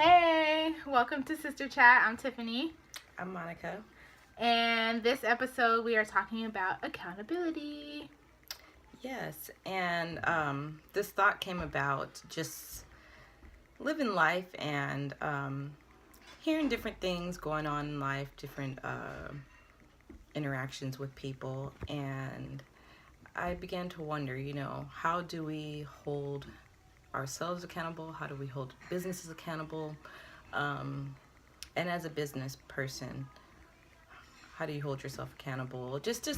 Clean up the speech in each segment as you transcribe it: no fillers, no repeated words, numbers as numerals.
Hey, welcome to Sister Chat. I'm Tiffany. I'm Monica. And this episode, we are talking about accountability. Yes, and this thought came about just living life and hearing different things going on in life, different interactions with people, and I began to wonder, how do we hold ourselves accountable? How do we hold businesses accountable? And as a business person, how do you hold yourself accountable? Just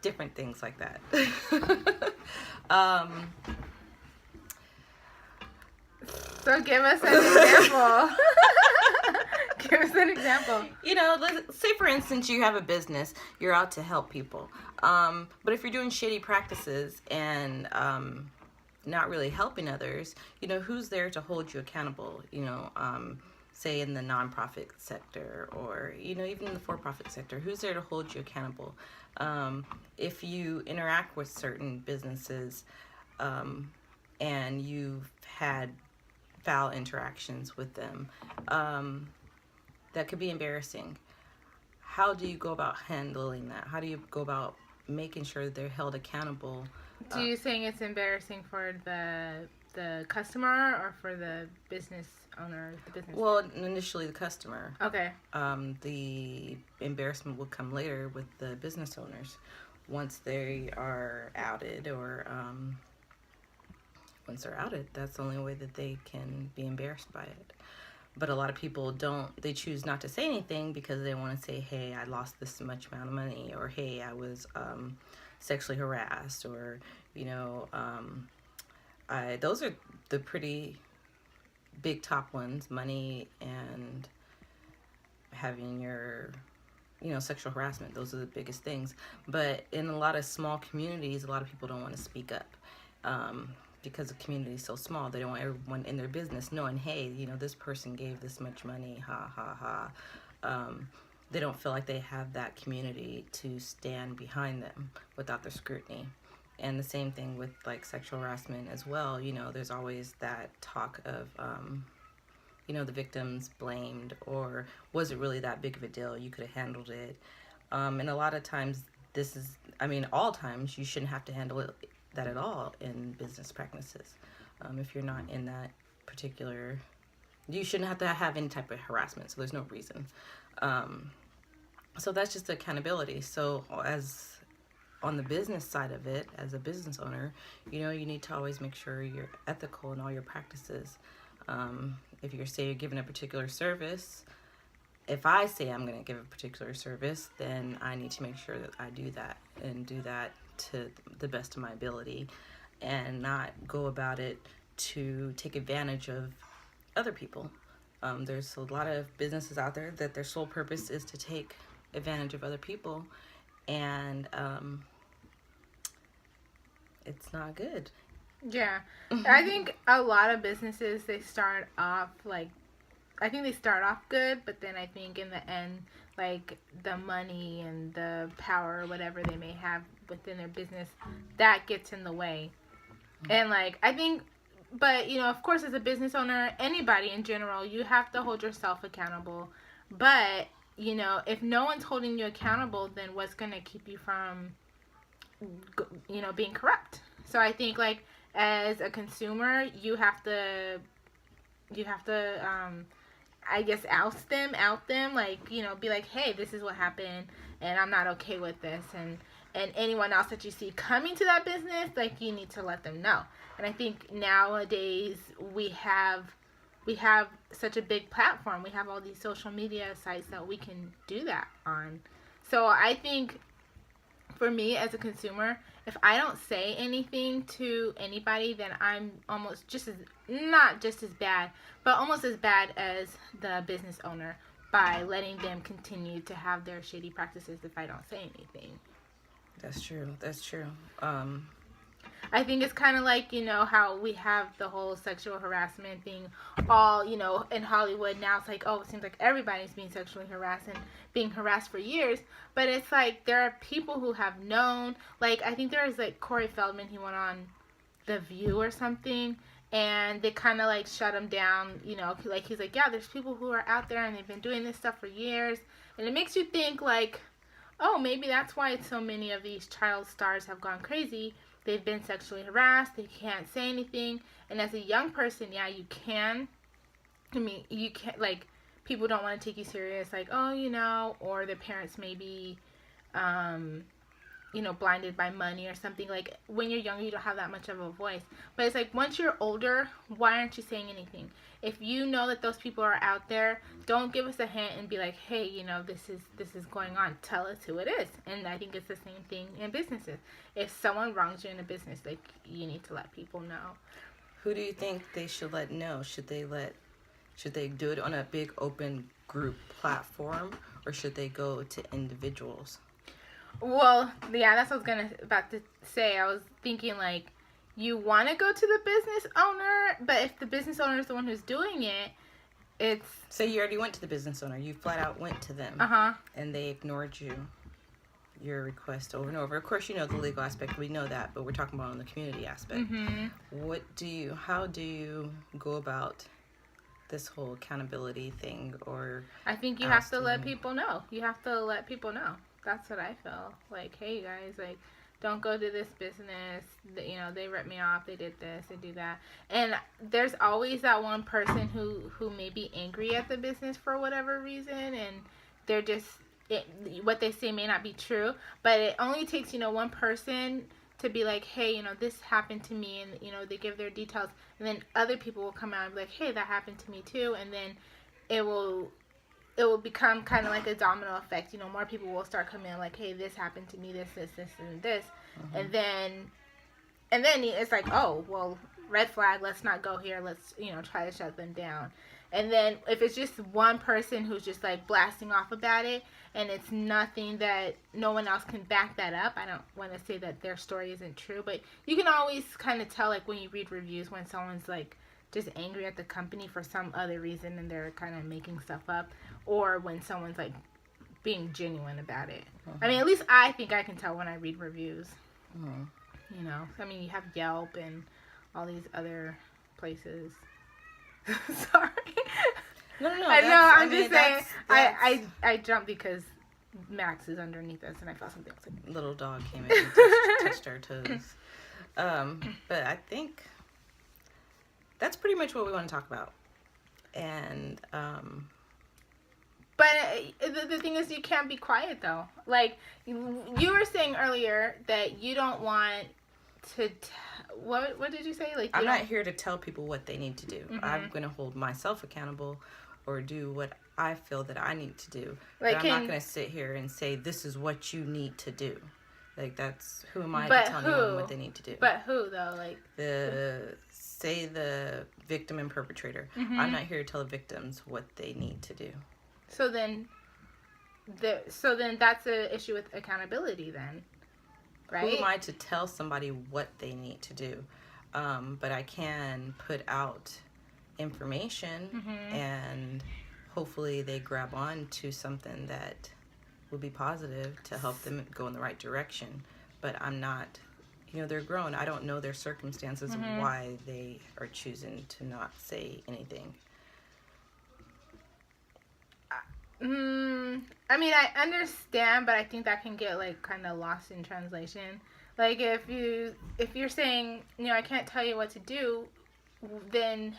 different things like that. So give us an example. Give us an example. Say for instance, you have a business, you're out to help people. But if you're doing shady practices and not really helping others, who's there to hold you accountable? Say in the nonprofit sector or, even in the for-profit sector, who's there to hold you accountable? If you interact with certain businesses and you've had foul interactions with them, that could be embarrassing. How do you go about handling that? How do you go about making sure that they're held accountable? Do you think it's embarrassing for the customer or for the business owner, the business? Well, initially the customer. Okay. The embarrassment will come later with the business owners once they are outed or once they're outed. That's the only way that they can be embarrassed by it. But a lot of people they choose not to say anything because they want to say, hey, I lost this much amount of money, or hey, I was sexually harassed, or, those are the pretty big top ones, money and having your, sexual harassment. Those are the biggest things. But in a lot of small communities, a lot of people don't want to speak up. Because the community is so small, they don't want everyone in their business knowing, hey, this person gave this much money, ha, ha, ha. They don't feel like they have that community to stand behind them without the scrutiny. And the same thing with, like, sexual harassment as well. There's always that talk of, the victim's blamed, or was it really that big of a deal? You could have handled it. And a lot of times, all times, you shouldn't have to handle it that at all in business practices. If you're not in that particular, you shouldn't have to have any type of harassment, so there's no reason. So that's just accountability. So as on the business side of it, as a business owner, you need to always make sure you're ethical in all your practices. If you're giving a particular service, if I say I'm going to give a particular service, then I need to make sure that I do that and do that to the best of my ability, and not go about it to take advantage of other people. There's a lot of businesses out there that their sole purpose is to take advantage of other people, and it's not good. Yeah. I think a lot of businesses, they start off good, but then I think in the end, like, the money and the power or whatever they may have within their business, that gets in the way. And, like, I think, but, of course, as a business owner, anybody in general, you have to hold yourself accountable. But, if no one's holding you accountable, then what's going to keep you from, being corrupt? So I think, like, as a consumer, you have to I guess out them, like, be like, hey, this is what happened, and I'm not okay with this, and anyone else that you see coming to that business, like, you need to let them know. And I think nowadays we have such a big platform. We have all these social media sites that we can do that on. So I think for me as a consumer, if I don't say anything to anybody, then I'm almost not just as bad, but almost as bad as the business owner, by letting them continue to have their shady practices if I don't say anything. That's true. I think it's kind of like, how we have the whole sexual harassment being all, in Hollywood now. It's like, oh, it seems like everybody's being sexually harassed and being harassed for years. But it's like there are people who have known. Like, I think there was, like, Corey Feldman. He went on The View or something. and they kind of like shut him down, you know, like he's like, yeah, there's people who are out there and they've been doing this stuff for years, and it makes you think like, oh, maybe that's why so many of these child stars have gone crazy. They've been sexually harassed, they can't say anything, and as a young person, yeah, you can, I mean, you can't, like, people don't want to take you serious, like, oh, you know, or the parents maybe, you know, blinded by money or something. Like, when you're younger, you don't have that much of a voice. But it's like, once you're older, why aren't you saying anything? If you know that those people are out there, don't give us a hint and be like, hey, you know, this is going on. Tell us who it is. And I think it's the same thing in businesses. If someone wrongs you in a business, like, you need to let people know. Who do you think they should let know? Should they do it on a big open group platform, or should they go to individuals? Well, yeah, that's what I was about to say. I was thinking, like, you want to go to the business owner, but if the business owner is the one who's doing it, it's... So you already went to the business owner. You flat out went to them. Uh-huh. And they ignored your request over and over. Of course, you know the legal aspect. We know that, but we're talking about on the community aspect. Mm-hmm. How do you go about this whole accountability thing? Or I think you have to let people know. You have to let people know. That's what I feel. Like, hey, you guys, like, don't go to this business. You know, they ripped me off. They did this. They do that. And there's always that one person who may be angry at the business for whatever reason, and they're just, what they say may not be true. But it only takes, you know, one person to be like, hey, you know, this happened to me, and, you know, they give their details, and then other people will come out and be like, hey, that happened to me too, and then it will become kind of like a domino effect. You know, more people will start coming in like, hey, this happened to me, this, and this. Mm-hmm. And then it's like, oh, well, red flag, let's not go here. Let's, you know, try to shut them down. And then if it's just one person who's just like blasting off about it, and it's nothing that no one else can back that up, I don't want to say that their story isn't true, but you can always kind of tell, like, when you read reviews, when someone's like just angry at the company for some other reason and they're kind of making stuff up, or when someone's like being genuine about it. I mean, at least I think I can tell when I read reviews. You know, I mean, you have Yelp and all these other places. Sorry. No. I know. I'm just saying. I jumped because Max is underneath us, and I felt something else. Little dog came in and touched our toes. But I think that's pretty much what we want to talk about. And but the thing is, you can't be quiet though. Like, you were saying earlier that you don't want to. What did you say? Like, I'm not here to tell people what they need to do. Mm-hmm. I'm going to hold myself accountable, or do what I feel that I need to do. Like, but I'm not going to sit here and say, this is what you need to do. Like, that's, who am I to tell anyone what they need to do? But who, though? Like, say the victim and perpetrator. Mm-hmm. I'm not here to tell the victims what they need to do. So then that's an issue with accountability then, right? Who am I to tell somebody what they need to do? But I can put out information, Mm-hmm. and hopefully they grab on to something that will be positive to help them go in the right direction. But I'm not, you know, they're grown. I don't know their circumstances Mm-hmm. of why they are choosing to not say anything. I mean, I understand, but I think that can get, like, kind of lost in translation. Like, if you're saying, you know, I can't tell you what to do, then,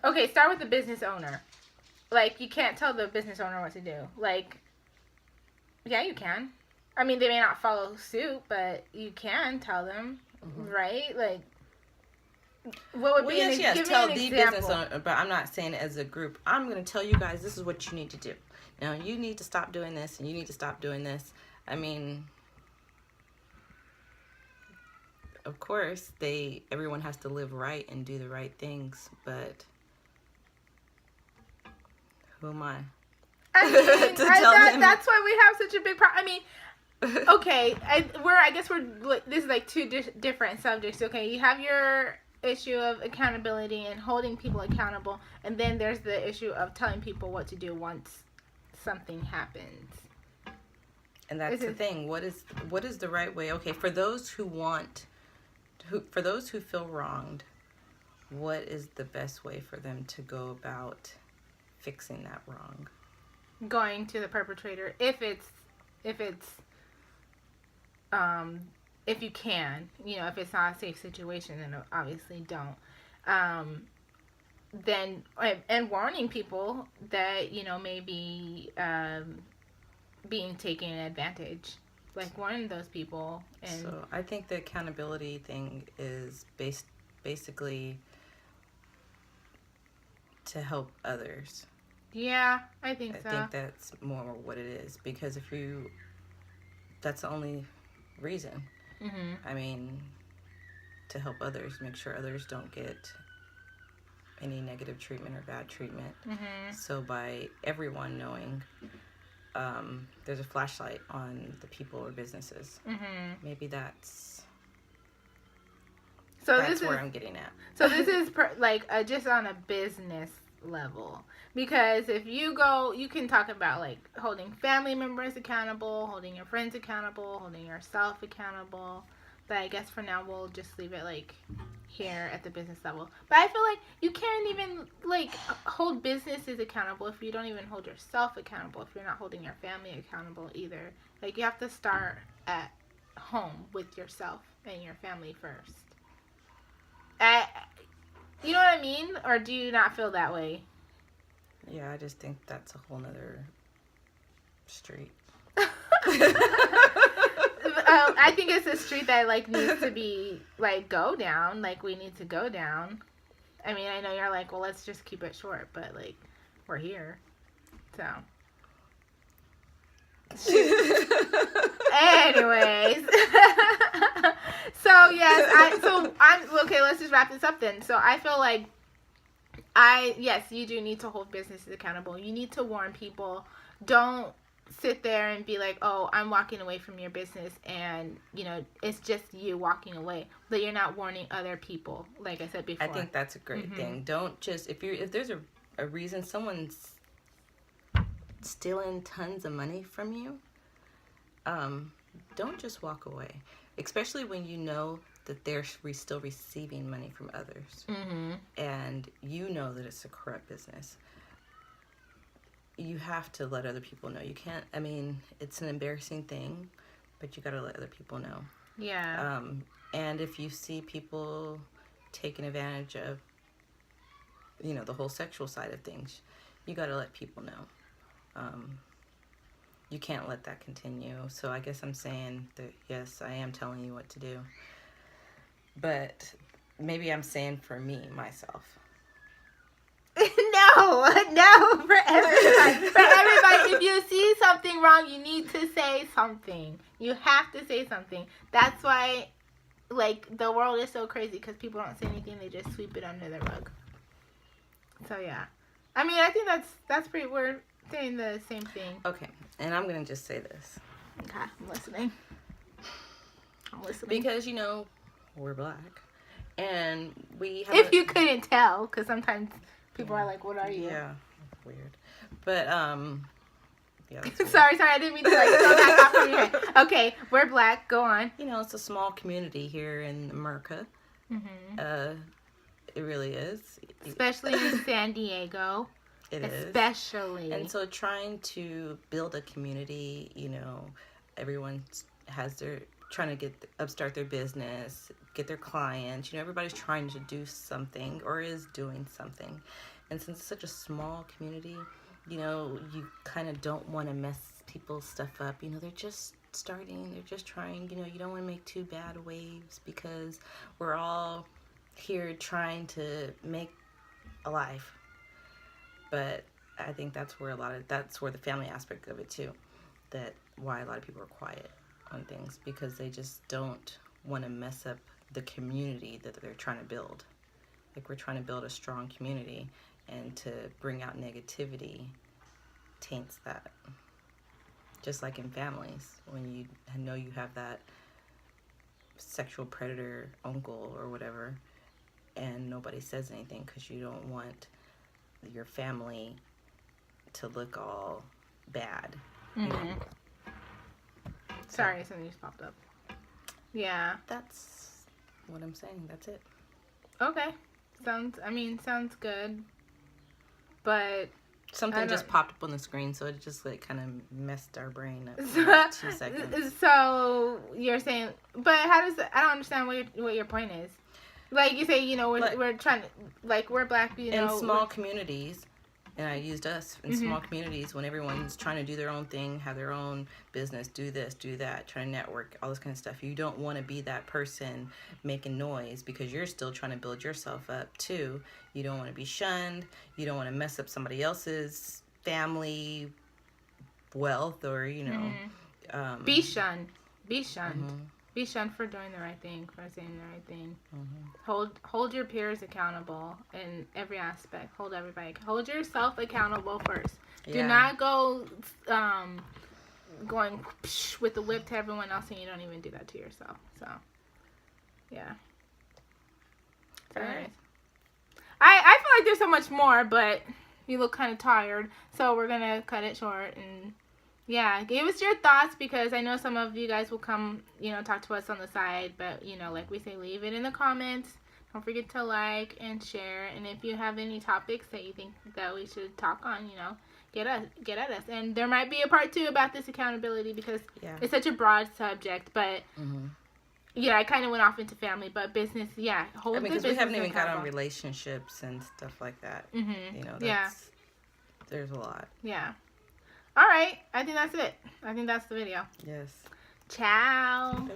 okay, start with the business owner. Like, you can't tell the business owner what to do. Like, yeah, you can. I mean, they may not follow suit, but you can tell them, mm-hmm. right? Like, what would be yes, tell the business owner, but I'm not saying it as a group. I'm going to tell you guys, this is what you need to do. Now, you need to stop doing this, and you need to stop doing this. I mean, of course, everyone has to live right and do the right things, but who am I? I mean, that's why we have such a big problem. I mean, okay, I guess this is like two different subjects. Okay, you have your issue of accountability and holding people accountable, and then there's the issue of telling people what to do once something happens. And that's the thing. What is the right way? Okay, for those who feel wronged, what is the best way for them to go about fixing that wrong? Going to the perpetrator if you can, if it's not a safe situation, then obviously don't. Then and warning people that maybe being taken advantage, like warning those people. And so I think the accountability thing is basically to help others. Yeah, I think so. I think that's more what it is, because that's the only reason. Mm-hmm. I mean, to help others, make sure others don't get any negative treatment or bad treatment. Mm-hmm. So by everyone knowing there's a flashlight on the people or businesses, maybe that's where I'm getting at. So this is just on a business level, because if you can talk about like holding family members accountable, holding your friends accountable, holding yourself accountable. But I guess for now we'll just leave it like here at the business level. But I feel like you can't even like hold businesses accountable if you don't even hold yourself accountable, if you're not holding your family accountable either. Like you have to start at home with yourself and your family first. You know what I mean? Or do you not feel that way? Yeah, I just think that's a whole nother street. I think it's a street that like needs to be like go down. Like we need to go down. I mean, I know you're like, well, let's just keep it short, but like we're here, so. Anyways, so yes, I'm okay. Let's just wrap this up then. So I feel like yes, you do need to hold businesses accountable. You need to warn people. Don't sit there and be like, oh, I'm walking away from your business, and it's just you walking away, but you're not warning other people. Like I said before, I think that's a great thing. Don't just if there's a reason someone's stealing tons of money from you, don't just walk away, especially when you know that they're still receiving money from others, and you know that it's a corrupt business. You have to let other people know. You can't, I mean, it's an embarrassing thing, but you got to let other people know. Yeah. And if you see people taking advantage of, the whole sexual side of things, you got to let people know. You can't let that continue. So I guess I'm saying that, yes, I am telling you what to do. But maybe I'm saying for me, myself. No, for everybody. For everybody, if you see something wrong, you need to say something. You have to say something. That's why, like, the world is so crazy, because people don't say anything. They just sweep it under the rug. So, yeah. I mean, I think that's pretty, we're saying the same thing. Okay, and I'm going to just say this. Okay, I'm listening. Because, we're black. And we have... If you couldn't tell, because sometimes... People are like, what are you? Yeah, weird. But, yeah. sorry, I didn't mean to, like, throw that off from your head. Okay, we're black. Go on. It's a small community here in America. It really is. Especially in San Diego. It is. Especially. And so trying to build a community, everyone trying to upstart their business, get their clients. Everybody's trying to do something or is doing something. And since it's such a small community, you kind of don't want to mess people's stuff up. They're just starting. They're just trying. You don't want to make too bad waves, because we're all here trying to make a life. But I think that's where the family aspect of it too. That why a lot of people are quiet on things, because they just don't want to mess up the community that they're trying to build. Like, we're trying to build a strong community, and to bring out negativity taints that. Just like in families, when you know you have that sexual predator uncle or whatever, and nobody says anything because you don't want your family to look all bad. Sorry, something just popped up. Yeah. That's what I'm saying. That's it. Okay. Sounds good. But Something just don't- popped up on the screen, so it just like kind of messed our brain up for like 2 seconds. so you're saying, but how does I don't understand what your point is. Like you say, we're trying to, like, we're black, In small communities, and I used us in small communities when everyone's trying to do their own thing, have their own business, do this, do that, trying to network, all this kind of stuff. You don't want to be that person making noise because you're still trying to build yourself up too. You don't want to be shunned. You don't want to mess up somebody else's family wealth or, be shunned. Be shunned. Be shunned for doing the right thing, for saying the right thing. Hold your peers accountable in every aspect. Hold yourself accountable first. Do not go going with the whip to everyone else, and you don't even do that to yourself. So, yeah. So, anyways. I feel like there's so much more, but you look kind of tired, so we're gonna cut it short and. Yeah, give us your thoughts because I know some of you guys will come, talk to us on the side. But, like we say, leave it in the comments. Don't forget to like and share. And if you have any topics that you think that we should talk on, get at us. And there might be a part 2 about this accountability because it's such a broad subject. But, yeah, I kind of went off into family. But business, hold the business because we haven't even got on accountable. relationships and stuff like that. There's a lot. Yeah. All right. I think that's it. I think that's the video. Yes. Ciao.